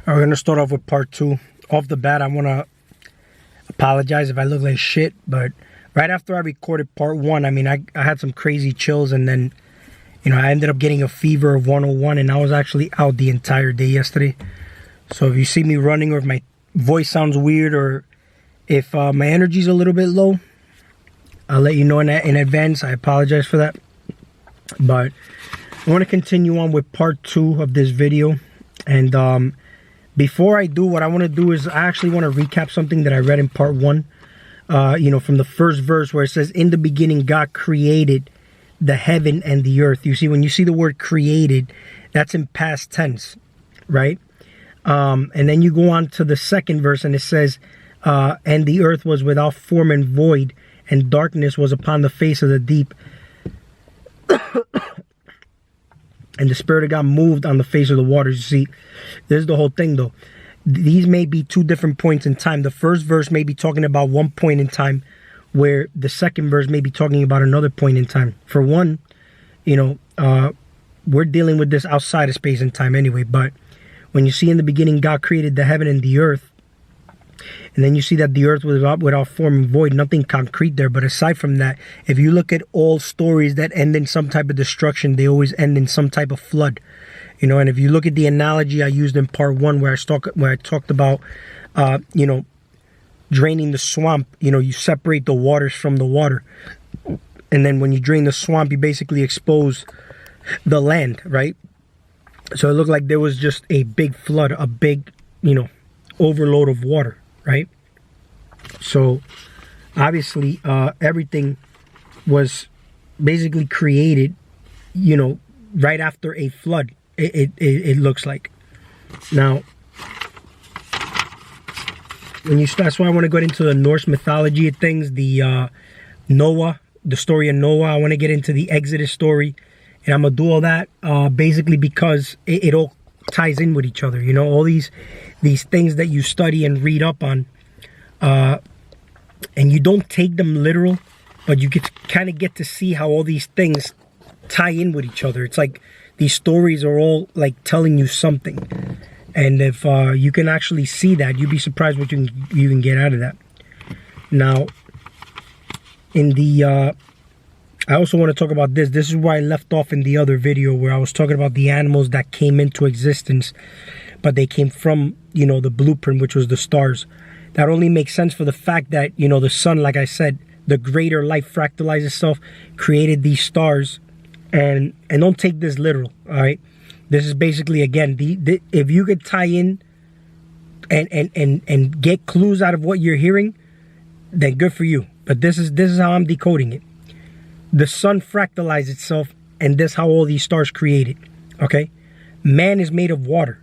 We're going to start off with part 2. Off the bat, I want to apologize if I look like shit, but right after I recorded part 1, I mean, I had some crazy chills, and then, you know, I ended up getting a fever of 101, and I was actually out the entire day yesterday. So if you see me running, or if my voice sounds weird, or if my energy's a little bit low, I'll let you know in advance. I apologize for that. But I want to continue on with part 2 of this video. And before I do, what I want to do is I actually want to recap something that I read in part 1. You know, from the first verse where it says, in the beginning, God created the heaven and the earth. You see, when you see the word created, that's in past tense, right? And then you go on to the second verse and it says, and the earth was without form and void, and darkness was upon the face of the deep. And the Spirit of God moved on the face of the waters. You see, this is the whole thing, though. These may be 2 different points in time. The first verse may be talking about one point in time, where the second verse may be talking about another point in time. For one, you know, we're dealing with this outside of space and time anyway. But when you see in the beginning, God created the heaven and the earth, and then you see that the earth was without form and void, nothing concrete there. But aside from that, if you look at all stories that end in some type of destruction, they always end in some type of flood. You know, and if you look at the analogy I used in part 1, where I talked about, you know, draining the swamp, you know, you separate the waters from the water. And then when you drain the swamp, you basically expose the land, right? So it looked like there was just a big flood, a big, you know, overload of water, right? So obviously everything was basically created, you know, right after a flood. It looks like. Now, when you that's why I want to get into the Norse mythology of things, the Noah, the story of Noah. I want to get into the Exodus story, and I'm gonna do all that basically because it all ties in with each other. You know, all these things that you study and read up on, and you don't take them literal, but you kind of get to see how all these things tie in with each other. It's like these stories are all like telling you something, and if you can actually see that, you'd be surprised what you can get out of that. Now, in the I also want to talk about this. This is where I left off in the other video, where I was talking about the animals that came into existence, but they came from, you know, the blueprint, which was the stars. That only makes sense for the fact that, you know, the sun, like I said, the greater light fractalizes itself, created these stars. And don't take this literal, all right? This is basically, again, if you could tie in and get clues out of what you're hearing, then good for you. But this is how I'm decoding it. The sun fractalizes itself, and this is how all these stars created, okay? Man is made of water.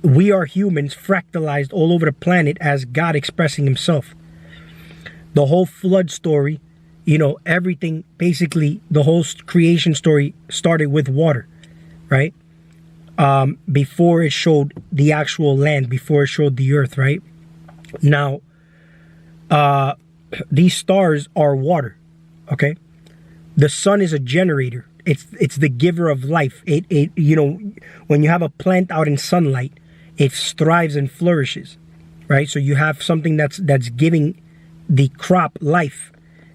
We are humans fractalized all over the planet as God expressing himself. The whole flood story, you know, everything, basically, the whole creation story started with water, right? Before it showed the actual land, before it showed the earth, right? Now, these stars are water, okay? The sun is a generator. It's the giver of life. It you know, when you have a plant out in sunlight, it thrives and flourishes, right? So you have something that's giving the crop life.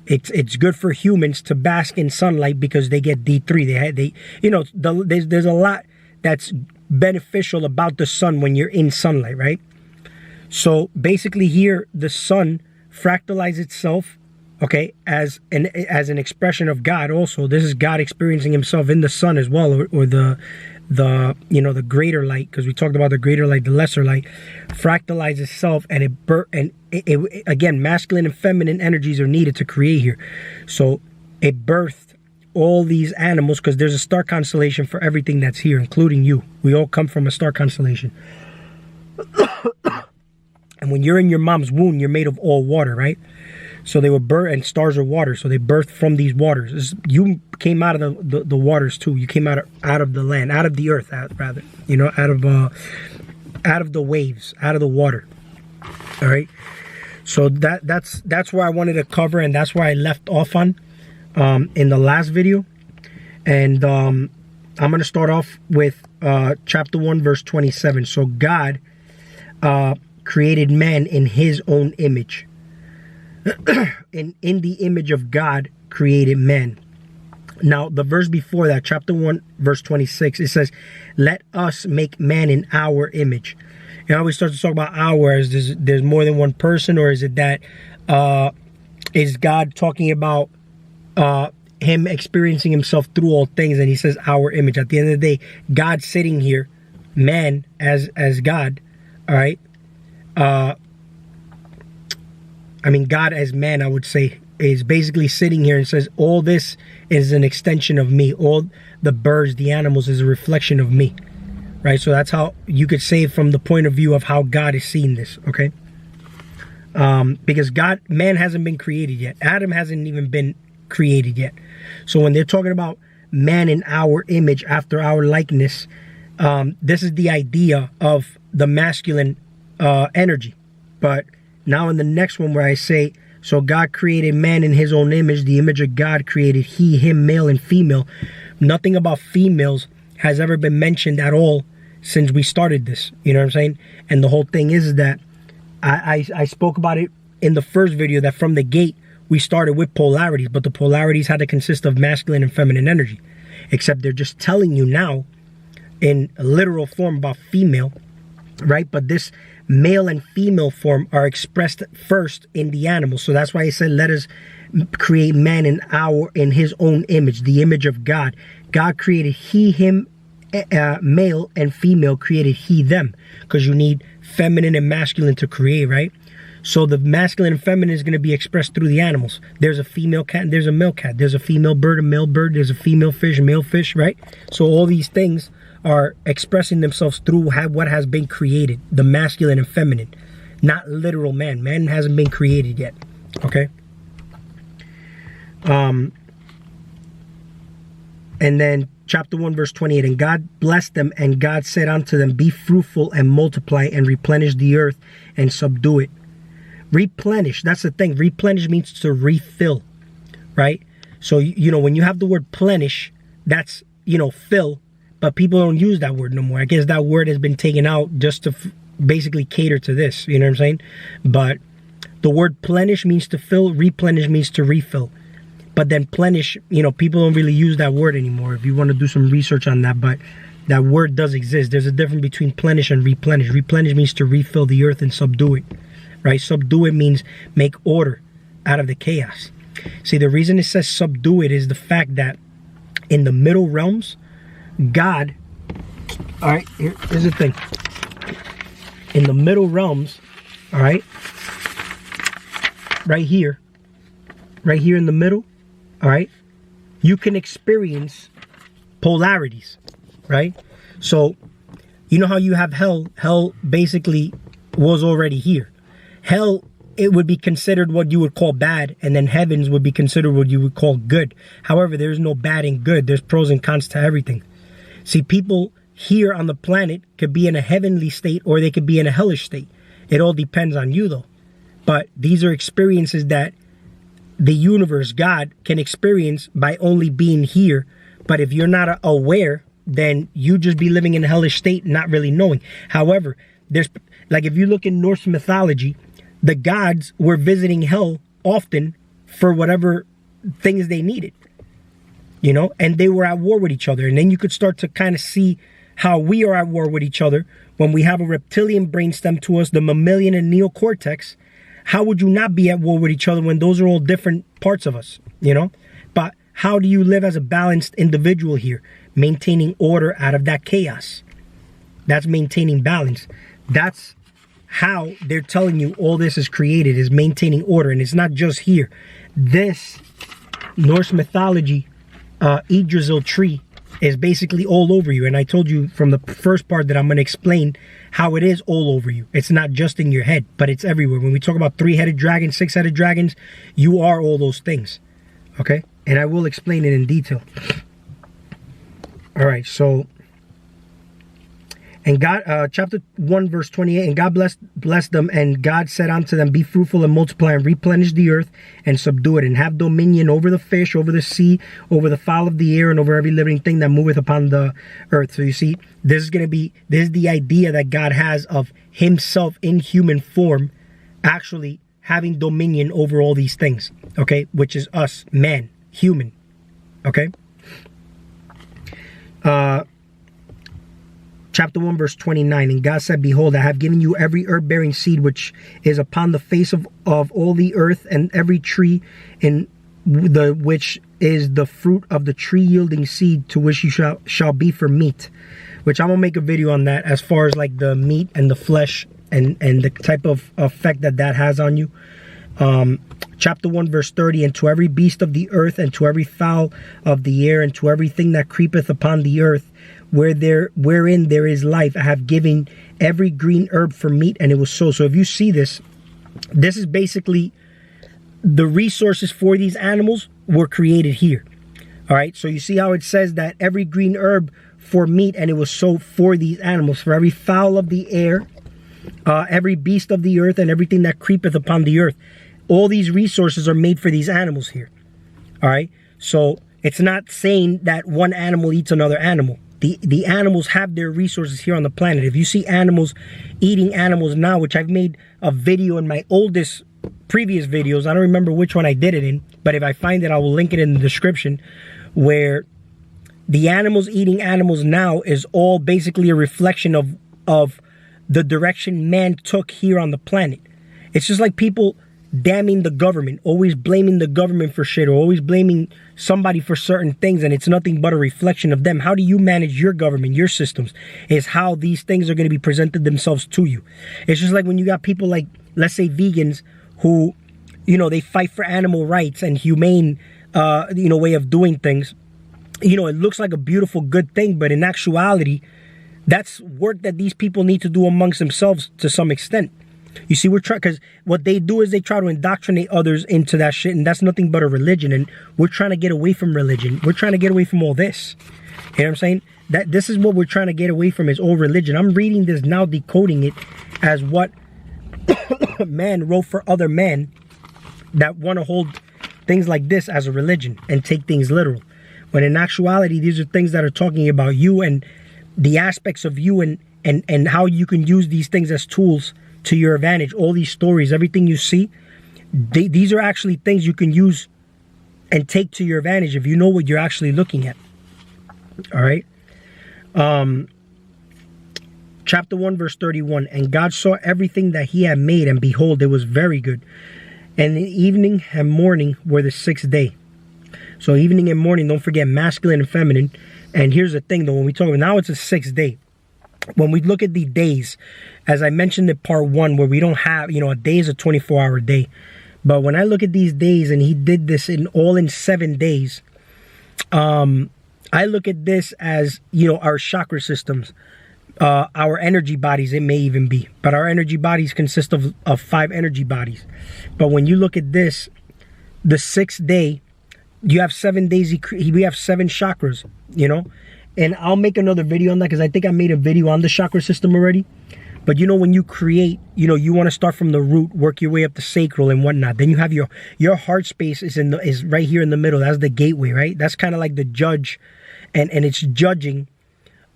It's good for humans to bask in sunlight because they get D3. They you know, there's a lot that's beneficial about the sun when you're in sunlight, right? So basically here, the sun fractalizes itself, okay, as an expression of God also. This is God experiencing himself in the sun as well, or the you know, the greater light, because we talked about the greater light, the lesser light, fractalizes itself, and it again, masculine and feminine energies are needed to create here. So it birthed all these animals, because there's a star constellation for everything that's here, including you. We all come from a star constellation. And when you're in your mom's womb, you're made of all water, right? So they were birthed, and stars are water, so they birthed from these waters. You came out of the waters too. You came out of the land, out of the earth, rather. You know, out of the waves, out of the water. All right. So that's where I wanted to cover, and that's where I left off on in the last video. And I'm gonna start off with chapter 1, verse 27. So God created man in his own image. And in the image of God created man. Now, the verse before that, chapter 1, verse 26, it says, let us make man in our image. You know, we start to talk about our, as there's more than one person, or is it that, is God talking about him experiencing himself through all things, and he says our image? At the end of the day, God sitting here, man as God, all right? I mean, God as man, I would say, is basically sitting here and says, all this is an extension of me. All the birds, the animals is a reflection of me, right? So that's how you could say from the point of view of how God is seeing this, okay? Because man hasn't been created yet. Adam hasn't even been created yet. So when they're talking about man in our image, after our likeness, this is the idea of the masculine energy. But now in the next one where I say, so God created man in his own image, the image of God created he, him, male and female. Nothing about females has ever been mentioned at all since we started this. You know what I'm saying? And the whole thing is that I spoke about it in the first video, that from the gate, we started with polarities, but the polarities had to consist of masculine and feminine energy. Except they're just telling you now in a literal form about female, right? But this male and female form are expressed first in the animal. So that's why he said, let us create man in his own image, the image of God. God created he, him, male, and female created he, them, because you need feminine and masculine to create, right? So the masculine and feminine is going to be expressed through the animals. There's a female cat and there's a male cat. There's a female bird, a male bird. There's a female fish, a male fish, right? So all these things are expressing themselves through what has been created, the masculine and feminine, not literal man. Man hasn't been created yet, okay? And then chapter 1, verse 28, and God blessed them, and God said unto them, be fruitful and multiply and replenish the earth and subdue it. Replenish, that's the thing. Replenish means to refill, right? So, you know, when you have the word plenish, that's, you know, fill, but people don't use that word no more. I guess that word has been taken out just to basically cater to this, you know what I'm saying? But the word plenish means to fill, replenish means to refill. But then plenish, you know, people don't really use that word anymore. If you want to do some research on that, but that word does exist. There's a difference between plenish and replenish. Replenish means to refill the earth and subdue it, right? Subdue it means make order out of the chaos. See, the reason it says subdue it is the fact that in the middle realms, God, all right, here's the thing. In the middle realms, all right, right here in the middle, all right, you can experience polarities, right? So, you know how you have hell? Hell basically was already here. Hell, it would be considered what you would call bad, and then heavens would be considered what you would call good. However, there is no bad and good. There's pros and cons to everything. See, people here on the planet could be in a heavenly state or they could be in a hellish state. It all depends on you, though. But these are experiences that the universe, God, can experience by only being here. But if you're not aware, then you just be living in a hellish state, not really knowing. However, there's, like, if you look in Norse mythology, the gods were visiting hell often for whatever things they needed, you know, and they were at war with each other. And then you could start to kind of see how we are at war with each other when we have a reptilian brainstem to us, the mammalian and neocortex. How would you not be at war with each other when those are all different parts of us, you know? But how do you live as a balanced individual here? Maintaining order out of that chaos. That's maintaining balance. That's how they're telling you all this is created, is maintaining order. And it's not just here. This Norse mythology Yggdrasil tree is basically all over you. And I told you from the first part that I'm going to explain how it is all over you. It's not just in your head, but it's everywhere. When we talk about 3-headed dragons, 6-headed dragons, you are all those things. Okay? And I will explain it in detail. All right, so And God, chapter 1, verse 28, and God blessed them, and God said unto them, be fruitful and multiply, and replenish the earth, and subdue it, and have dominion over the fish, over the sea, over the fowl of the air, and over every living thing that moveth upon the earth. So you see, this is the idea that God has of himself in human form, actually having dominion over all these things, okay, which is us, man, human, okay. Chapter 1, verse 29, and God said, behold, I have given you every herb-bearing seed which is upon the face of all the earth, and every tree in the which is the fruit of the tree yielding seed, to which you shall be for meat. Which I'm gonna make a video on that, as far as like the meat and the flesh and the type of effect that has on you. Chapter 1, verse 30, and to every beast of the earth, and to every fowl of the air, and to everything that creepeth upon the earth, wherein there is life, I have given every green herb for meat. And it was so. So if you see this is basically the resources for these animals were created here. All right. So you see how it says that every green herb for meat, and it was so for these animals, for every fowl of the air, every beast of the earth, and everything that creepeth upon the earth. All these resources are made for these animals here. All right. So it's not saying that one animal eats another animal. The animals have their resources here on the planet. If you see animals eating animals now, which I've made a video in my previous videos, I don't remember which one I did it in, but if I find it, I will link it in the description, where the animals eating animals now is all basically a reflection of the direction man took here on the planet. It's just like people damning the government, always blaming the government for shit, or always blaming somebody for certain things, and it's nothing but a reflection of them. How do you manage your government, your systems, is how these things are going to be presented themselves to you. It's just like when you got people like, let's say, vegans, who, you know, they fight for animal rights and humane, way of doing things. You know, it looks like a beautiful, good thing, but in actuality, that's work that these people need to do amongst themselves to some extent. You see, we're trying, because what they do is they try to indoctrinate others into that shit, and that's nothing but a religion. And we're trying to get away from religion. We're trying to get away from all this. You know what I'm saying? That this is what we're trying to get away from, is all religion. I'm reading this now, decoding it as what man wrote for other men that want to hold things like this as a religion and take things literal. When in actuality, these are things that are talking about you and the aspects of you, and how you can use these things as tools to your advantage. All these stories, everything you see, these are actually things you can use and take to your advantage if you know what you're actually looking at. All right. Chapter 1, verse 31, and God saw everything that he had made, and behold, it was very good. And the evening and morning were the sixth day. So evening and morning, don't forget, masculine and feminine. And here's the thing, though, when we talk about now, it's a sixth day. When we look at the days, as I mentioned in part 1, where we don't have, a day is a 24-hour day. But when I look at these days, and he did this in 7 days, I look at this as, our chakra systems, our energy bodies, it may even be. But our energy bodies consist of 5 energy bodies. But when you look at this, the 6th day, you have 7 days, we have 7 chakras, And I'll make another video on that, because I think I made a video on the chakra system already. But when you create, you want to start from the root, work your way up to sacral and whatnot. Then you have your heart space is right here in the middle. That's the gateway, right? That's kind of like the judge, and it's judging.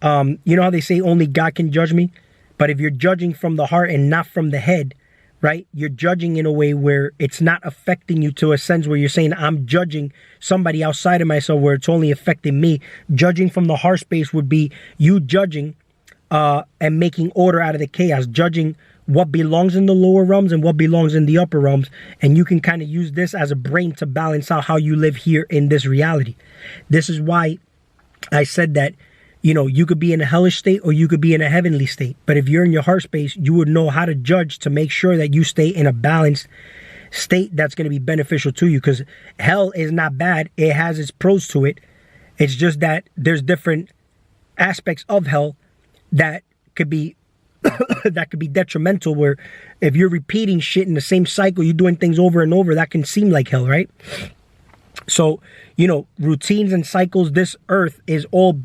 You know how they say only God can judge me? But if you're judging from the heart and not from the head, right? You're judging in a way where it's not affecting you, to a sense where you're saying, I'm judging somebody outside of myself, where it's only affecting me. Judging from the heart space would be you judging and making order out of the chaos, judging what belongs in the lower realms and what belongs in the upper realms. And you can kind of use this as a brain to balance out how you live here in this reality. This is why I said that, you could be in a hellish state or you could be in a heavenly state. But if you're in your heart space, you would know how to judge to make sure that you stay in a balanced state that's going to be beneficial to you. Because hell is not bad. It has its pros to it. It's just that there's different aspects of hell that could be detrimental, where if you're repeating shit in the same cycle, you're doing things over and over, that can seem like hell, right? So, routines and cycles, this earth is all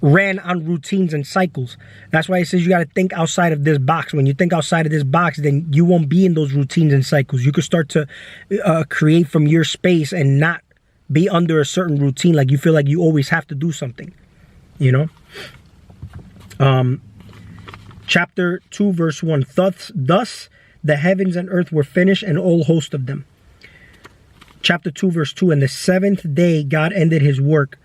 ran on routines and cycles. That's why it says you got to think outside of this box. When you think outside of this box, then you won't be in those routines and cycles. You could start to create from your space and not be under a certain routine, like you feel like you always have to do something, you know. Chapter 2 verse 1, thus the heavens and earth were finished, and all host of them. Chapter 2 verse 2, and the seventh day God ended his work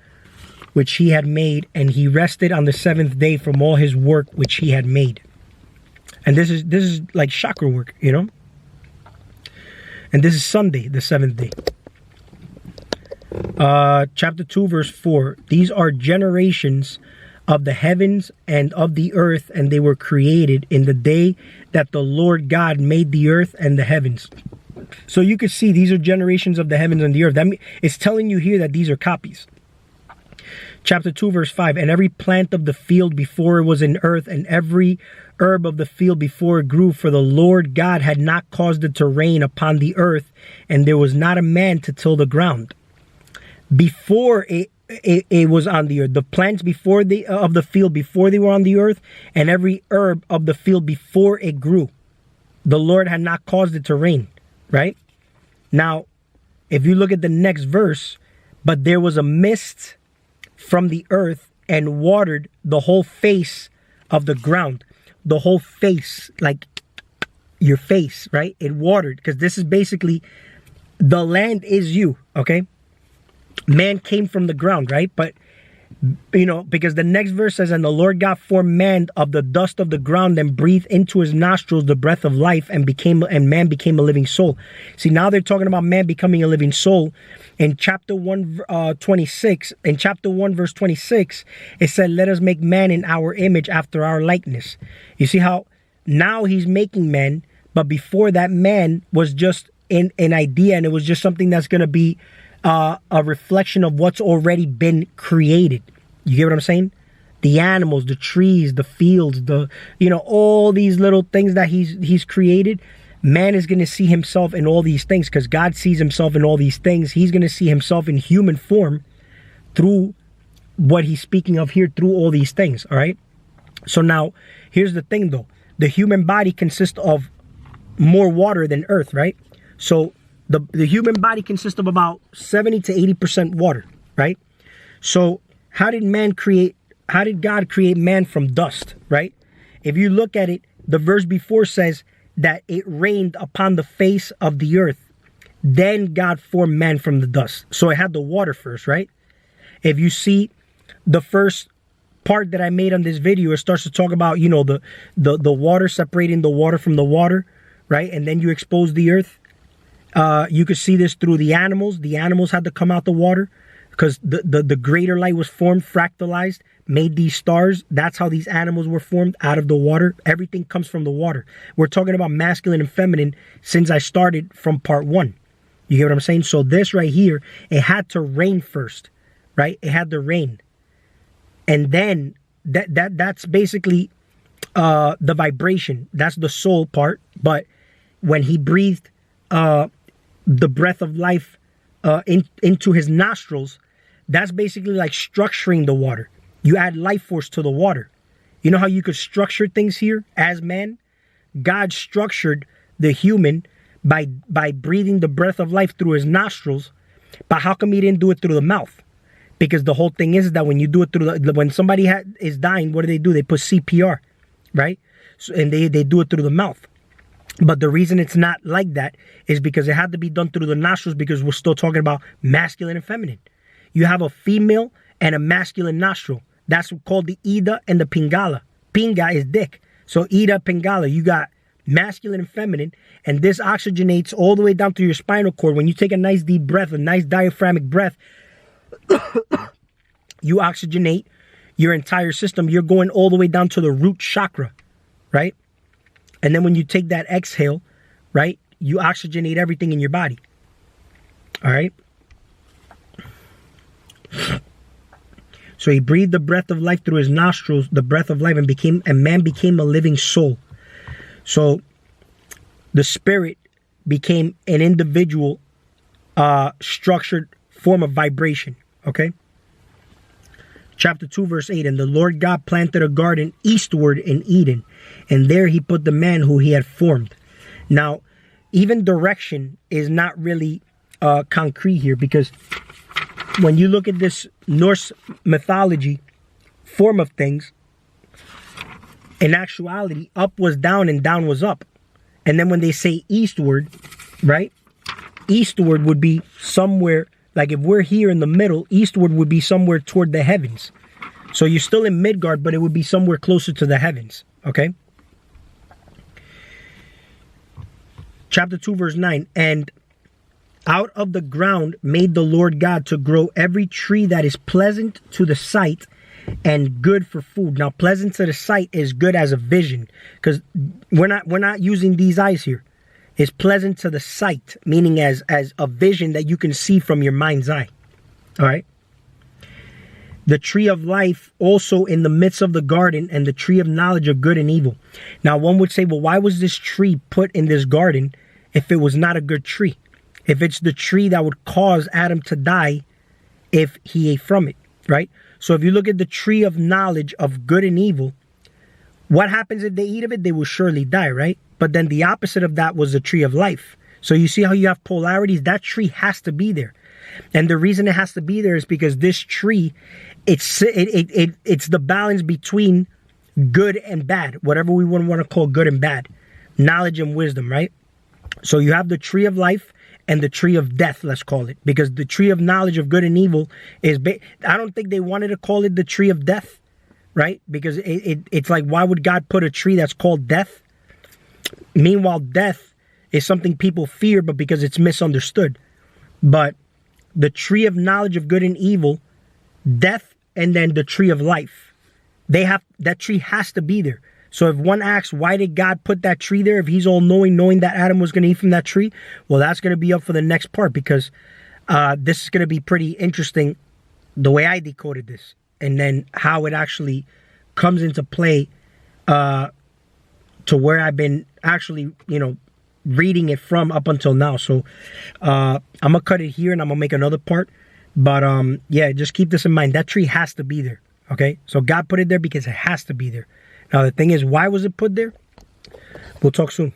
which he had made, and he rested on the seventh day from all his work which he had made. And this is like chakra work, you know. And this is Sunday, the seventh day. Chapter 2 verse 4, these are generations of the heavens and of the earth, and they were created in the day that the Lord God made the earth and the heavens. So you can see these are generations of the heavens and the earth. That means it's telling you here that these are copies. Chapter 2 verse 5, and every plant of the field before it was in earth, and every herb of the field before it grew, for the Lord God had not caused it to rain upon the earth, and there was not a man to till the ground. Before it was on the earth, the plants before of the field before they were on the earth, and every herb of the field before it grew, the Lord had not caused it to rain. Right? Now, if you look at the next verse, but there was a mist from the earth and watered the whole face of the ground. The whole face, like your face, right? It watered, because this is basically, the land is you, okay? Man came from the ground, right? But, you know, because the next verse says, and the Lord God formed man of the dust of the ground and breathed into his nostrils the breath of life, and man became a living soul. See, now they're talking about man becoming a living soul. In chapter 1, 26, in chapter 1, verse 26, it said, let us make man in our image after our likeness. You see how now he's making man, but before that, man was just an idea, and it was just something that's going to be a reflection of what's already been created. You get what I'm saying? The animals, the trees, the fields, all these little things that he's created. Man is going to see himself in all these things, because God sees himself in all these things. He's going to see himself in human form through what he's speaking of here, through all these things. All right. So now here's the thing, though. The human body consists of more water than earth, right? So the human body consists of about 70 to 80% water, right? So how did God create man from dust, right? If you look at it, the verse before says that it rained upon the face of the earth. Then God formed man from the dust. So it had the water first, right? If you see the first part that I made on this video, it starts to talk about, the water, separating the water from the water, right? And then you expose the earth. You could see this through the animals. The animals had to come out the water, because the greater light was formed, fractalized, made these stars. That's how these animals were formed, out of the water. Everything comes from the water. We're talking about masculine and feminine since I started from part 1. You get what I'm saying? So this right here, it had to rain first, right? It had to rain. And then that's basically the vibration. That's the soul part. But when he breathed the breath of life into his nostrils, that's basically like structuring the water. You add life force to the water. You know how you could structure things here as man? God structured the human by breathing the breath of life through his nostrils. But how come he didn't do it through the mouth? Because the whole thing is that when you do it through when somebody is dying, what do? They put CPR, right? So, and they do it through the mouth. But the reason it's not like that is because it had to be done through the nostrils, because we're still talking about masculine and feminine. You have a female and a masculine nostril. That's called the Ida and the Pingala. Pinga is dick. So Ida, Pingala, you got masculine and feminine, and this oxygenates all the way down to your spinal cord. When you take a nice deep breath, a nice diaphragmatic breath, you oxygenate your entire system. You're going all the way down to the root chakra, right? And then when you take that exhale, right, you oxygenate everything in your body. All right? So he breathed the breath of life through his nostrils, the breath of life, and man became a living soul. So the spirit became an individual structured form of vibration. Okay? Chapter 2, verse 8, and the Lord God planted a garden eastward in Eden, and there he put the man who he had formed. Now, even direction is not really concrete here, because when you look at this Norse mythology form of things, in actuality, up was down and down was up. And then when they say eastward, right? Eastward would be somewhere, like if we're here in the middle, eastward would be somewhere toward the heavens. So you're still in Midgard, but it would be somewhere closer to the heavens, okay? Chapter 2, verse 9, and out of the ground made the Lord God to grow every tree that is pleasant to the sight and good for food. Now, pleasant to the sight is good as a vision, because we're not using these eyes here. It's pleasant to the sight, meaning as a vision that you can see from your mind's eye. All right. The tree of life also in the midst of the garden, and the tree of knowledge of good and evil. Now, one would say, well, why was this tree put in this garden if it was not a good tree? If it's the tree that would cause Adam to die if he ate from it, right? So if you look at the tree of knowledge of good and evil, what happens if they eat of it? They will surely die, right? But then the opposite of that was the tree of life. So you see how you have polarities? That tree has to be there. And the reason it has to be there is because this tree, it's the balance between good and bad, whatever we want to call good and bad, knowledge and wisdom, right? So you have the tree of life and the tree of death, let's call it, because the tree of knowledge of good and evil is, I don't think they wanted to call it the tree of death, right? Because it's like, why would God put a tree that's called death? Meanwhile, death is something people fear, but because it's misunderstood. But the tree of knowledge of good and evil, death, and then the tree of life, that tree has to be there. So if one asks, why did God put that tree there? If he's all knowing that Adam was going to eat from that tree, well, that's going to be up for the next part, because this is going to be pretty interesting, the way I decoded this, and then how it actually comes into play to where I've been actually, reading it from up until now. So I'm going to cut it here and I'm going to make another part. But yeah, just keep this in mind. That tree has to be there. Okay. So God put it there because it has to be there. Now, the thing is, why was it put there? We'll talk soon.